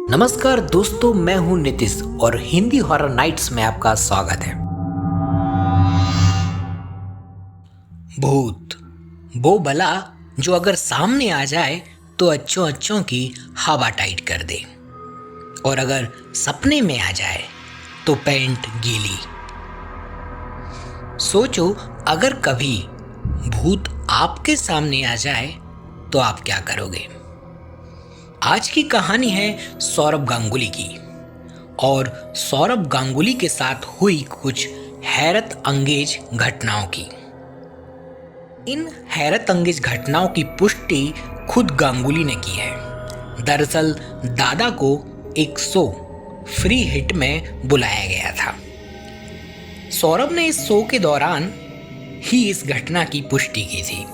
नमस्कार दोस्तों, मैं हूं नितिश और हिंदी हॉरर नाइट्स में आपका स्वागत है। भूत वो बला जो अगर सामने आ जाए तो अच्छों अच्छों की हवा टाइट कर दे, और अगर सपने में आ जाए तो पैंट गीली। सोचो, अगर कभी भूत आपके सामने आ जाए तो आप क्या करोगे। आज की कहानी है सौरभ गांगुली की, और सौरभ गांगुली के साथ हुई कुछ हैरत अंगेज घटनाओं की। इन हैरत अंगेज घटनाओं की पुष्टि खुद गांगुली ने की है। दरअसल दादा को एक शो फ्री हिट में बुलाया गया था। सौरभ ने इस शो के दौरान ही इस घटना की पुष्टि की थी।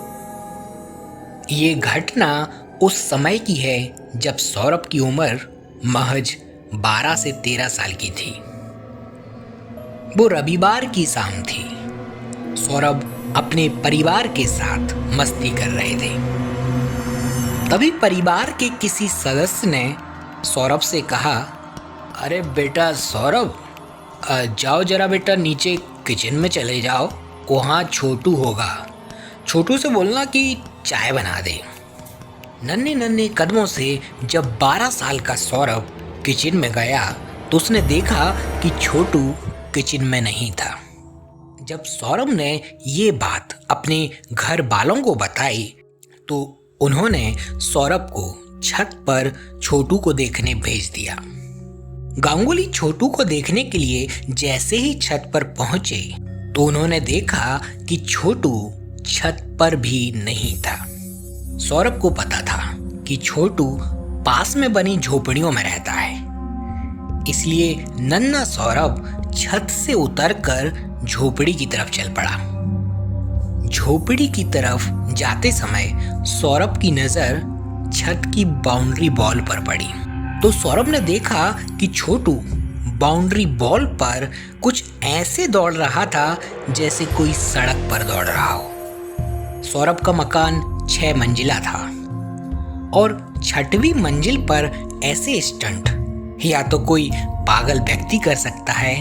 ये घटना उस समय की है जब सौरभ की उम्र महज 12 से 13 साल की थी। वो रविवार की शाम थी। सौरभ अपने परिवार के साथ मस्ती कर रहे थे। तभी परिवार के किसी सदस्य ने सौरभ से कहा, अरे बेटा सौरभ, जाओ जरा बेटा नीचे किचन में चले जाओ, वहाँ छोटू होगा। छोटू से बोलना कि चाय बना दे। नन्हे नन्हे कदमों से जब 12 साल का सौरभ किचन में गया तो उसने देखा कि छोटू किचन में नहीं था। जब सौरभ ने ये बात अपने घर वालों को बताई तो उन्होंने सौरभ को छत पर छोटू को देखने भेज दिया। गांगुली छोटू को देखने के लिए जैसे ही छत पर पहुंचे तो उन्होंने देखा कि छोटू छत पर भी नहीं था। सौरभ को पता था कि छोटू पास में बनी झोपड़ियों में रहता है, इसलिए नन्हा सौरभ छत से उतरकर झोपड़ी की तरफ चल पड़ा। झोपड़ी की तरफ जाते समय सौरभ की नजर छत की बाउंड्री बॉल पर पड़ी तो सौरभ ने देखा कि छोटू बाउंड्री बॉल पर कुछ ऐसे दौड़ रहा था जैसे कोई सड़क पर दौड़ रहा हो। सौरभ का मकान 6 मंजिला था और 6वीं मंजिल पर ऐसे स्टंट या तो कोई पागल व्यक्ति कर सकता है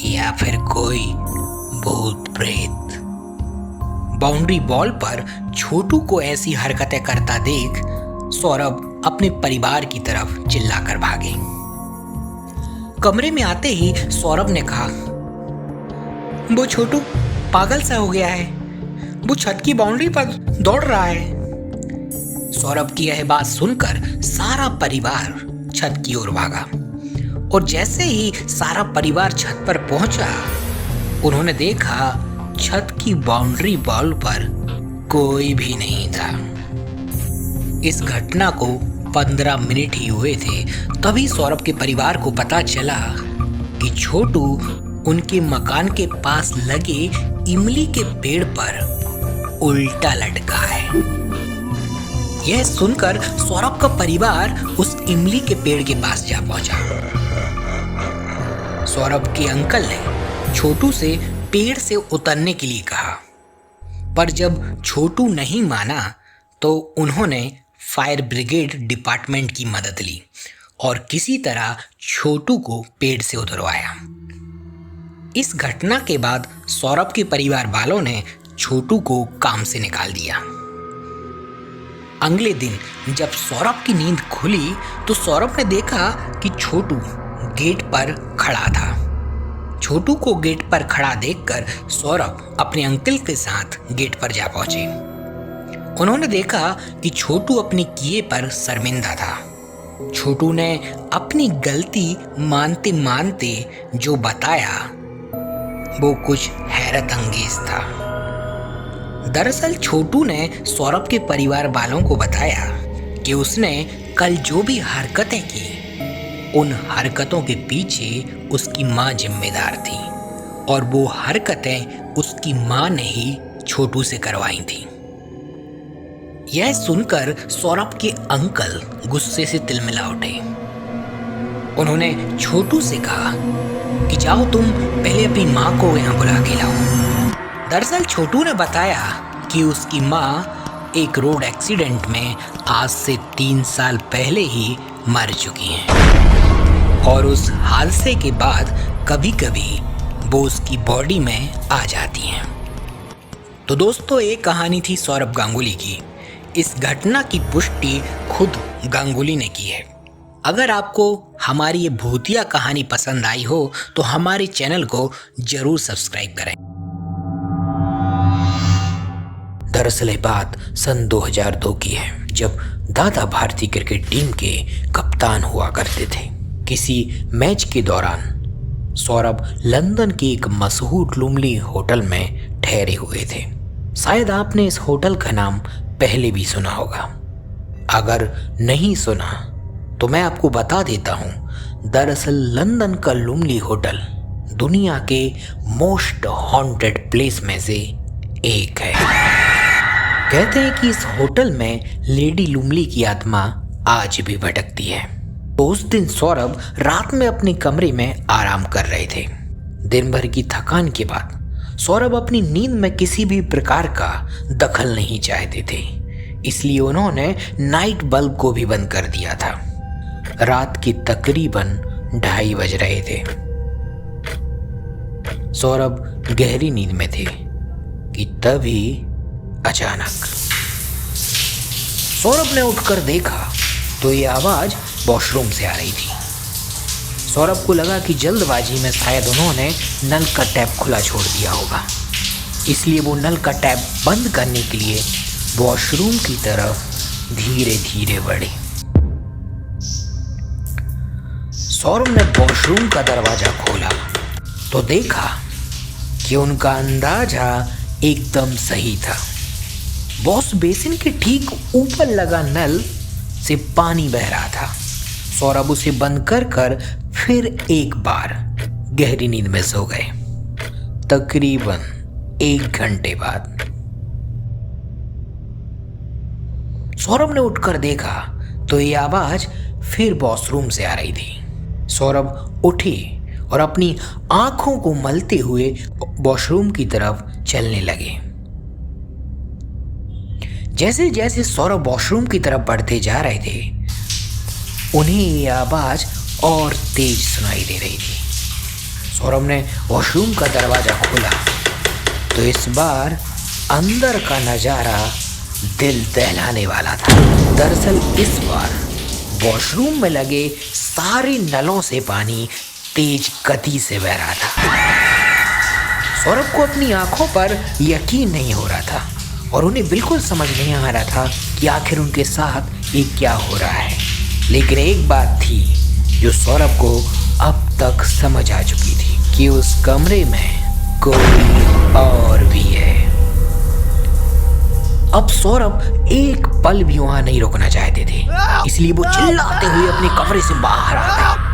या फिर कोई भूत प्रेत। बाउंड्री बॉल पर छोटू को ऐसी हरकतें करता देख सौरभ अपने परिवार की तरफ चिल्लाकर भागे। कमरे में आते ही सौरभ ने कहा, वो छोटू पागल सा हो गया है, वो छत की बाउंड्री पर दौड़ रहा है। सौरभ की यह बात सुनकर सारा परिवार छत की ओर भागा, और जैसे ही सारा परिवार छत पर पहुंचा उन्होंने देखा छत की बाउंड्री वॉल पर कोई भी नहीं था। इस घटना को 15 मिनट ही हुए थे, तभी सौरभ के परिवार को पता चला कि छोटू उनके मकान के पास लगे इमली के पेड़ पर उल्टा लटका है। यह सुनकर सौरभ का परिवार उस इमली के पेड़ के पास जा पहुंचा। सौरभ के अंकल ने छोटू से पेड़ से उतरने के लिए कहा, पर जब छोटू नहीं माना तो उन्होंने फायर ब्रिगेड डिपार्टमेंट की मदद ली और किसी तरह छोटू को पेड़ से उतरवाया। इस घटना के बाद सौरभ के परिवार वालों ने छोटू को काम से निकाल दिया। अगले दिन जब सौरभ की नींद खुली तो सौरभ ने देखा कि छोटू गेट पर खड़ा था। छोटू को गेट पर खड़ा देखकर सौरभ अपने अंकल के साथ गेट पर जा पहुंचे। उन्होंने देखा कि छोटू अपने किए पर शर्मिंदा था। छोटू ने अपनी गलती मानते मानते जो बताया वो कुछ हैरत अंगेज था। दरअसल छोटू ने सौरभ के परिवार वालों को बताया कि उसने कल जो भी हरकतें की उन हरकतों के पीछे उसकी माँ जिम्मेदार थी, और वो हरकतें उसकी माँ ने ही छोटू से करवाई थी। यह सुनकर सौरभ के अंकल गुस्से से तिलमिला उठे। उन्होंने छोटू से कहा कि जाओ तुम पहले अपनी माँ को यहाँ बुला के लाओ। दरअसल छोटू ने बताया कि उसकी माँ एक रोड एक्सीडेंट में आज से 3 साल पहले ही मर चुकी हैं और उस हादसे के बाद कभी कभी वो उसकी बॉडी में आ जाती हैं। तो दोस्तों, ये कहानी थी सौरभ गांगुली की। इस घटना की पुष्टि खुद गांगुली ने की है। अगर आपको हमारी ये भूतिया कहानी पसंद आई हो तो हमारे चैनल को जरूर सब्सक्राइब करें। दरअसल ये बात सन 2002 की है, जब दादा भारतीय क्रिकेट टीम के कप्तान हुआ करते थे। किसी मैच के दौरान सौरभ लंदन के एक मशहूर लुमली होटल में ठहरे हुए थे। शायद आपने इस होटल का नाम पहले भी सुना होगा। अगर नहीं सुना तो मैं आपको बता देता हूं। दरअसल लंदन का लुमली होटल दुनिया के मोस्ट हॉन्टेड प्लेस में से एक है। कहते हैं कि इस होटल में लेडी लुमली की आत्मा आज भी भटकती है। तो उस दिन सौरभ रात में अपने कमरे में आराम कर रहे थे। दिन भर की थकान के बाद सौरभ अपनी नींद में किसी भी प्रकार का दखल नहीं चाहते थे, इसलिए उन्होंने नाइट बल्ब को भी बंद कर दिया था। रात के तकरीबन 2:30 बज रहे थे। सौरभ गहरी नींद में थे कि तभी अचानक सौरभ ने उठकर देखा तो ये आवाज वॉशरूम से आ रही थी। सौरभ को लगा कि जल्दबाजी में शायद उन्होंने नल का टैप खुला छोड़ दिया होगा, इसलिए वो नल का टैप बंद करने के लिए वॉशरूम की तरफ धीरे धीरे बढ़े। सौरभ ने वॉशरूम का दरवाजा खोला तो देखा कि उनका अंदाजा एकदम सही था। वॉश बेसिन के ठीक ऊपर लगा नल से पानी बह रहा था। सौरभ उसे बंद कर फिर एक बार गहरी नींद में सो गए। तकरीबन 1 घंटे बाद सौरभ ने उठकर देखा तो ये आवाज फिर वॉशरूम से आ रही थी। सौरभ उठे और अपनी आंखों को मलते हुए वॉशरूम की तरफ चलने लगे। जैसे जैसे सौरभ वॉशरूम की तरफ बढ़ते जा रहे थे, उन्हें ये आवाज और तेज सुनाई दे रही थी। सौरभ ने वॉशरूम का दरवाजा खोला तो इस बार अंदर का नजारा दिल दहलाने वाला था। दरअसल इस बार वॉशरूम में लगे सारे नलों से पानी तेज गति से बह रहा था। सौरभ को अपनी आंखों पर यकीन नहीं हो रहा था और उन्हें बिल्कुल समझ नहीं आ रहा था कि आखिर उनके साथ ये क्या हो रहा है। लेकिन एक बात थी जो सौरभ को अब तक समझ आ चुकी थी कि उस कमरे में कोई और भी है। अब सौरभ एक पल भी वहां नहीं रुकना चाहते थे, इसलिए वो चिल्लाते हुए अपने कमरे से बाहर आ गए।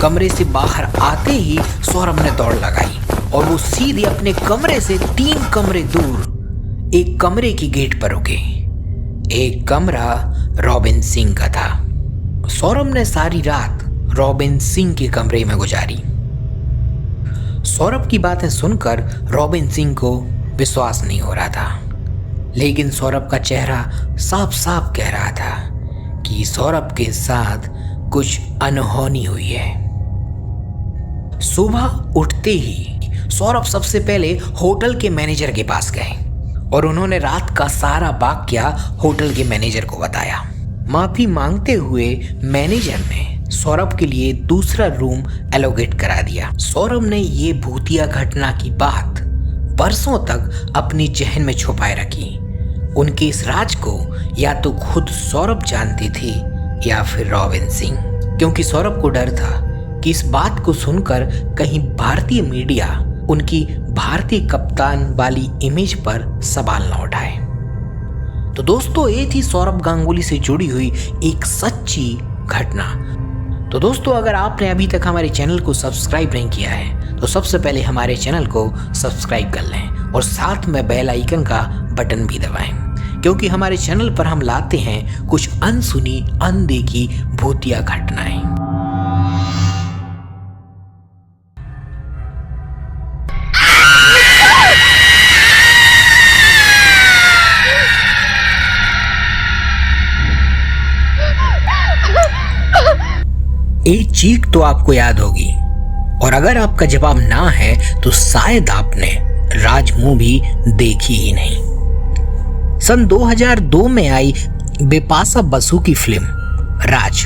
कमरे से बाहर आते ही सौरभ ने दौड़ लगाई और वो सीधे अपने कमरे से 3 कमरे दूर एक कमरे की गेट पर रुके। एक कमरा रॉबिन सिंह का था। सौरभ ने सारी रात रॉबिन सिंह के कमरे में गुजारी। सौरभ की बातें सुनकर रॉबिन सिंह को विश्वास नहीं हो रहा था, लेकिन सौरभ का चेहरा साफ साफ कह रहा था कि सौरभ के साथ कुछ अनहोनी हुई है। सुबह उठते ही सौरभ सबसे पहले होटल के मैनेजर के पास गए और उन्होंने रात का सारा वाकया होटल के मैनेजर को बताया। माफी मांगते हुए मैनेजर ने सौरभ के लिए दूसरा रूम एलोकेट करा दिया। सौरभ ने ये भूतिया घटना की बात बरसों तक अपनी जहन में छुपाए रखी। उनके इस राज को या तो खुद सौरभ जानते थे या फिर रॉबिन सिंह, क्योंकि सौरभ को डर था कि इस बात को सुनकर कहीं भारतीय मीडिया उनकी भारतीय कप्तान वाली इमेज पर सवाल न उठाए। तो दोस्तों, ये थी सौरभ गांगुली से जुड़ी हुई एक सच्ची घटना। तो दोस्तों, अगर आपने अभी तक हमारे चैनल को सब्सक्राइब नहीं किया है तो सबसे पहले हमारे चैनल को सब्सक्राइब कर लें और साथ में बेल आइकन का बटन भी दबाएं, क्योंकि हमारे चैनल पर हम लाते हैं कुछ अनसुनी अनदेखी भूतिया घटनाएं। एक चीख तो आपको याद होगी, और अगर आपका जवाब ना है तो शायद आपने राज मूवी देखी ही नहीं। सन 2002 में आई बिपाशा बसु की फिल्म राज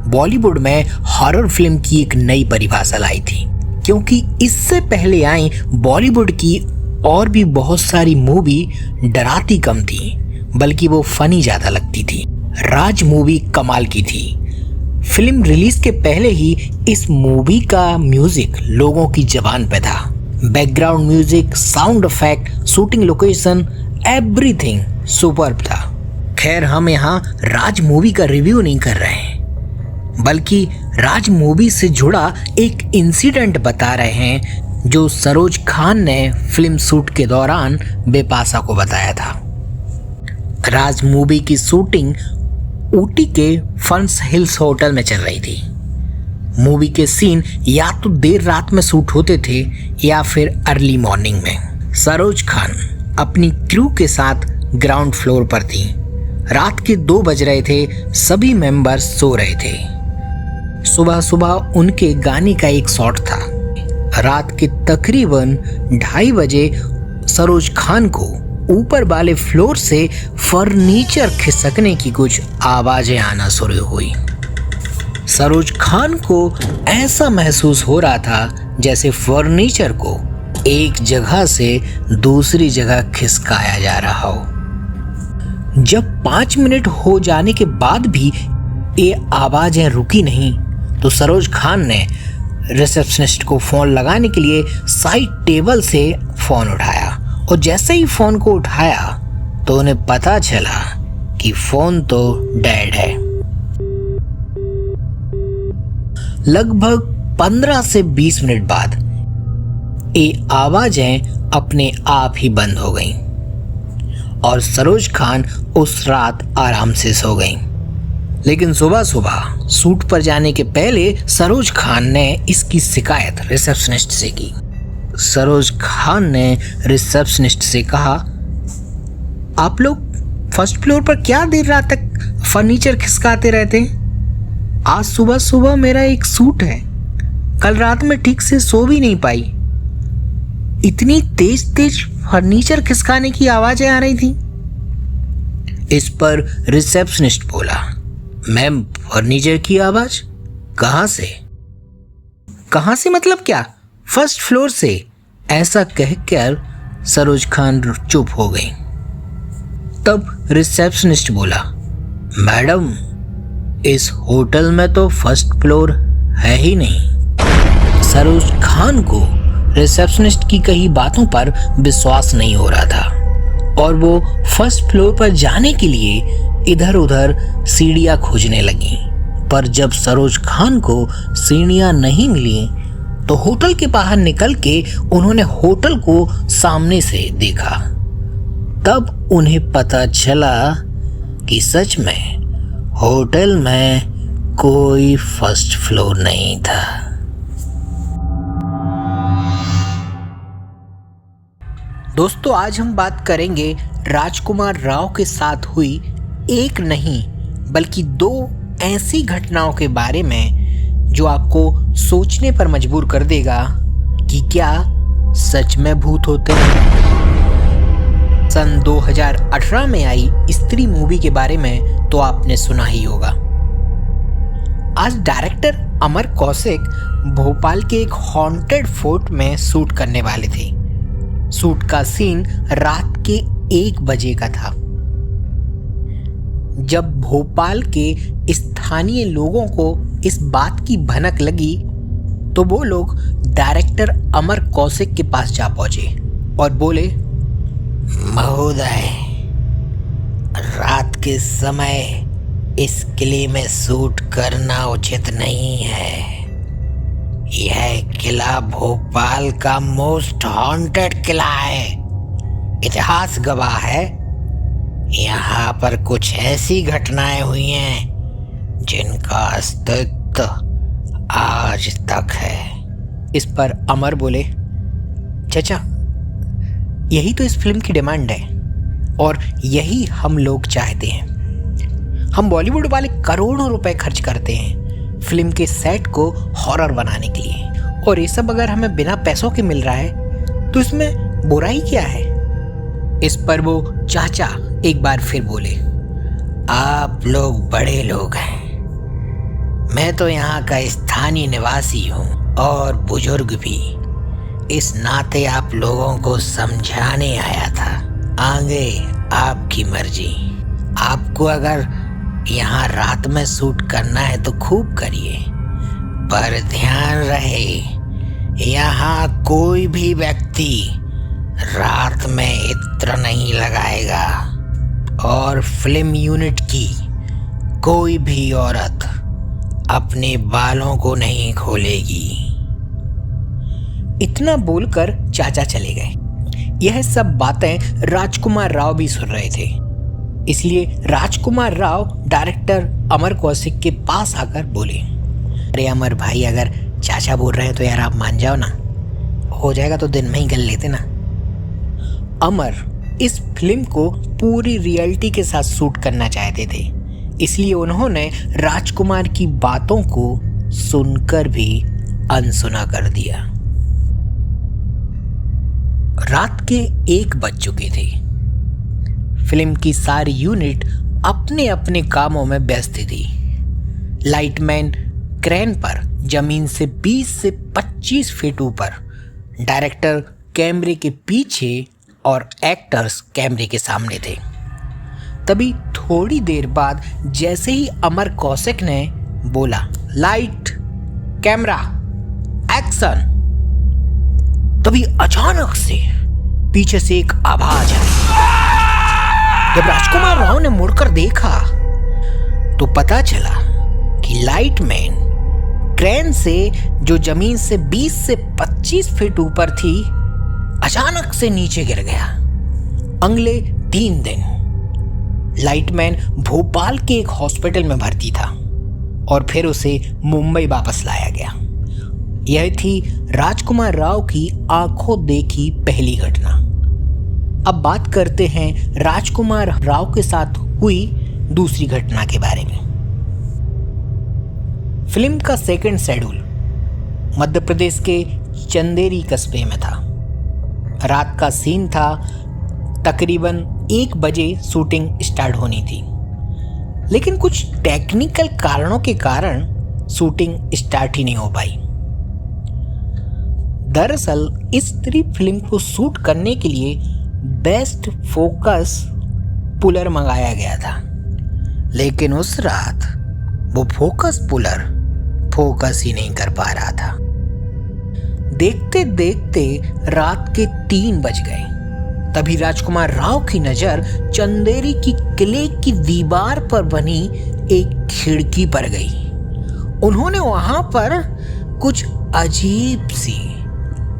बॉलीवुड में हॉरर फिल्म की एक नई परिभाषा लाई थी, क्योंकि इससे पहले आई बॉलीवुड की और भी बहुत सारी मूवी डराती कम थी, बल्कि वो फनी ज्यादा लगती थी। राज मूवी कमाल की थी। फिल्म रिलीज के पहले ही इस मूवी का म्यूजिक लोगों की जबान पे था। Background music, sound effect, shooting location, everything superb था। खैर, हम यहाँ राज मूवी का रिव्यू नहीं कर रहे हैं, बल्कि राज मूवी से जुड़ा एक इंसिडेंट बता रहे हैं जो सरोज खान ने फिल्म शूट के दौरान बिपाशा को बताया था। राज मूवी की शूटिंग ऊटी के फंस हिल्स होटल में चल रही थी। मूवी के सीन या तो देर रात में शूट होते थे या फिर अर्ली मॉर्निंग में। सरोज खान अपनी क्रू के साथ ग्राउंड फ्लोर पर थी। रात के 2 बज रहे थे, सभी मेंबर्स सो रहे थे। सुबह सुबह उनके गाने का एक शॉट था। रात के तकरीबन 2:30 बजे सरोज खान को ऊपर वाले फ्लोर से फर्नीचर खिसकने की कुछ आवाजें आना शुरू हुई। सरोज खान को ऐसा महसूस हो रहा था जैसे फर्नीचर को एक जगह से दूसरी जगह खिसकाया जा रहा हो। जब 5 मिनट हो जाने के बाद भी ये आवाजें रुकी नहीं, तो सरोज खान ने रिसेप्शनिस्ट को फोन लगाने के लिए साइड टेबल से फोन उठाया, और जैसे ही फोन को उठाया तो उन्हें पता चला कि फोन तो डेड है। लगभग 15 से 20 मिनट बाद ये आवाजें अपने आप ही बंद हो गईं और सरोज खान उस रात आराम से सो गईं। लेकिन सुबह सुबह शूट पर जाने के पहले सरोज खान ने इसकी शिकायत रिसेप्शनिस्ट से की। सरोज खान ने रिसेप्शनिस्ट से कहा, आप लोग फर्स्ट फ्लोर पर क्या देर रात तक फर्नीचर खिसकाते रहते हैं? आज सुबह सुबह मेरा एक सूट है, कल रात में ठीक से सो भी नहीं पाई। इतनी तेज तेज फर्नीचर खिसकाने की आवाजें आ रही थी। इस पर रिसेप्शनिस्ट बोला, मैम, फर्नीचर की आवाज कहां से? कहां से मतलब क्या? फर्स्ट फ्लोर से। ऐसा कहकर सरोज खान चुप हो गई। तब रिसेप्शनिस्ट बोला, मैडम, इस होटल में तो फर्स्ट फ्लोर है ही नहीं। सरोज खान को रिसेप्शनिस्ट की कही बातों पर विश्वास नहीं हो रहा था और वो फर्स्ट फ्लोर पर जाने के लिए इधर उधर सीढ़ियां खोजने लगी। पर जब सरोज खान को सीढ़ियां नहीं मिली तो होटल के बाहर निकल के उन्होंने होटल को सामने से देखा। तब उन्हें पता चला कि सच में होटल में कोई फर्स्ट फ्लोर नहीं था। दोस्तों, आज हम बात करेंगे राजकुमार राव के साथ हुई एक नहीं बल्कि 2 ऐसी घटनाओं के बारे में जो आपको सोचने पर मजबूर कर देगा कि क्या सच में भूत होते हैं। सन 2018 में आई स्त्री मूवी के बारे में तो आपने सुना ही होगा। आज डायरेक्टर अमर कौशिक भोपाल के एक हॉन्टेड फोर्ट में शूट करने वाले थे। शूट का सीन रात के 1 बजे का था। जब भोपाल के स्थानीय लोगों को इस बात की भनक लगी तो वो लोग डायरेक्टर अमर कौशिक के पास जा पहुंचे और बोले, महोदय, रात के समय इस किले में शूट करना उचित नहीं है। यह किला भोपाल का मोस्ट हॉन्टेड किला है। इतिहास गवाह है, यहाँ पर कुछ ऐसी घटनाएं हुई हैं जिनका अस्तित्व आज तक है। इस पर अमर बोले, चाचा, यही तो इस फिल्म की डिमांड है और यही हम लोग चाहते हैं। हम बॉलीवुड वाले करोड़ों रुपए खर्च करते हैं फिल्म के सेट को हॉरर बनाने के लिए। और ये सब अगर हमें बिना पैसों के मिल रहा है तो इसमें बुराई क्या है? इस पर वो चाचा एक बार फिर बोले, आप लोग बड़े लोग हैं, मैं तो यहाँ का स्थानीय निवासी हूँ और बुजुर्ग भी। इस नाते आप लोगों को समझाने आया था। आगे आपकी मर्जी। आपको अगर यहाँ रात में शूट करना है तो खूब करिए, पर ध्यान रहे यहाँ कोई भी व्यक्ति रात में इत्र नहीं लगाएगा और फिल्म यूनिट की कोई भी औरत अपने बालों को नहीं खोलेगी। इतना बोलकर चाचा चले गए। यह सब बातें राजकुमार राव भी सुन रहे थे। इसलिए राजकुमार राव डायरेक्टर अमर कौशिक के पास आकर बोले, अरे अमर भाई, अगर चाचा बोल रहे हैं तो यार आप मान जाओ ना, हो जाएगा तो दिन में ही कर लेते ना। अमर इस फिल्म को पूरी रियलिटी के साथ शूट करना चाहते थे, इसलिए उन्होंने राजकुमार की बातों को सुनकर भी अनसुना कर दिया। रात के 1 बज चुके थे। फिल्म की सारी यूनिट अपने अपने कामों में व्यस्त थी। लाइटमैन क्रेन पर जमीन से 20 से 25 फीट ऊपर, डायरेक्टर कैमरे के पीछे और एक्टर्स कैमरे के सामने थे। तभी थोड़ी देर बाद जैसे ही अमर कौशिक ने बोला, लाइट, कैमरा, एक्शन, तभी अचानक से पीछे से एक आवाज आई। जब राजकुमार राव ने मुड़कर देखा तो पता चला कि लाइटमैन क्रेन से जो जमीन से 20 से 25 फीट ऊपर थी, अचानक से नीचे गिर गया। अगले 3 दिन लाइटमैन भोपाल के एक हॉस्पिटल में भर्ती था और फिर उसे मुंबई वापस लाया गया। यह थी राजकुमार राव की आंखों देखी पहली घटना। अब बात करते हैं राजकुमार राव के साथ हुई दूसरी घटना के बारे में। फिल्म का सेकंड शेड्यूल मध्य प्रदेश के चंदेरी कस्बे में था। रात का सीन था। तकरीबन 1 बजे शूटिंग स्टार्ट होनी थी, लेकिन कुछ टेक्निकल कारणों के कारण शूटिंग स्टार्ट ही नहीं हो पाई। दरअसल इस पूरी फिल्म को शूट करने के लिए बेस्ट फोकस पुलर मंगाया गया था, लेकिन उस रात वो फोकस पुलर फोकस ही नहीं कर पा रहा था। देखते देखते रात के 3 बज गए। तभी राजकुमार राव की नजर चंदेरी की किले की दीवार पर बनी एक खिड़की पर गई। उन्होंने वहां पर कुछ अजीब सी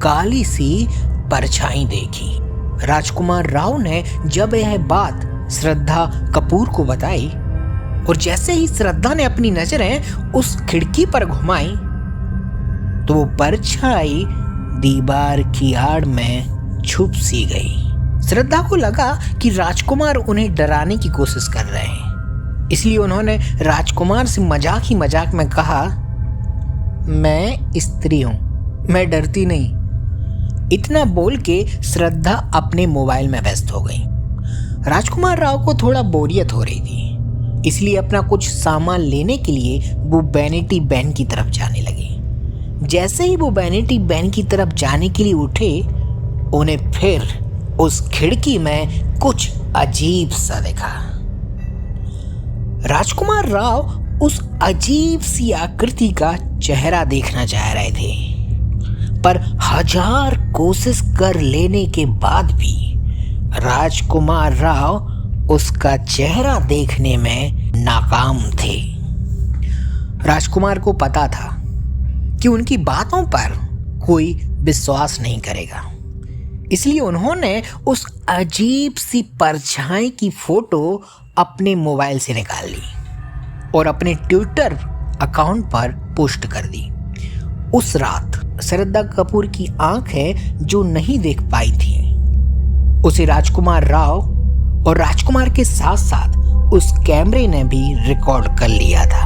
काली सी परछाई देखी। राजकुमार राव ने जब यह बात श्रद्धा कपूर को बताई और जैसे ही श्रद्धा ने अपनी नजरें उस खिड़की पर घुमाई तो वो परछाई दीवार की आड़ में छुप सी गई। श्रद्धा को लगा कि राजकुमार उन्हें डराने की कोशिश कर रहे हैं, इसलिए उन्होंने राजकुमार से मजाक ही मजाक में कहा, मैं स्त्री हूं, मैं डरती नहीं। इतना बोल के श्रद्धा अपने मोबाइल में व्यस्त हो गई। राजकुमार राव को थोड़ा बोरियत हो रही थी, इसलिए अपना कुछ सामान लेने के लिए वो वैनिटी वैन की तरफ जाने लगे। जैसे ही वो वैनिटी वैन की तरफ जाने के लिए उठे, उन्हें फिर उस खिड़की में कुछ अजीब सा दिखा। राजकुमार राव उस अजीब सी आकृति का चेहरा देखना चाह रहे थे, पर 1000 कोशिश कर लेने के बाद भी राजकुमार राव उसका चेहरा देखने में नाकाम थे। राजकुमार को पता था कि उनकी बातों पर कोई विश्वास नहीं करेगा, इसलिए उन्होंने उस अजीब सी परछाई की फोटो अपने मोबाइल से निकाल ली और अपने ट्विटर अकाउंट पर पोस्ट कर दी। उस रात श्रद्धा कपूर की आंखें जो नहीं देख पाई थी, उसे राजकुमार राव और राजकुमार के साथ साथ उस कैमरे ने भी रिकॉर्ड कर लिया था।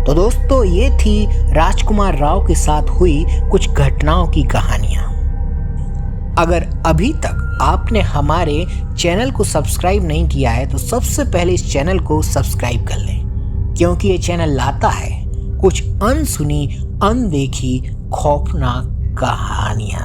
तो दोस्तों, ये थी राजकुमार राव के साथ हुई कुछ घटनाओं की कहानियां। अगर अभी तक आपने हमारे चैनल को सब्सक्राइब नहीं किया है तो सबसे पहले इस चैनल को सब्सक्राइब कर लें, क्योंकि ये चैनल लाता है कुछ अनसुनी, अनदेखी, खौफनाक कहानियां।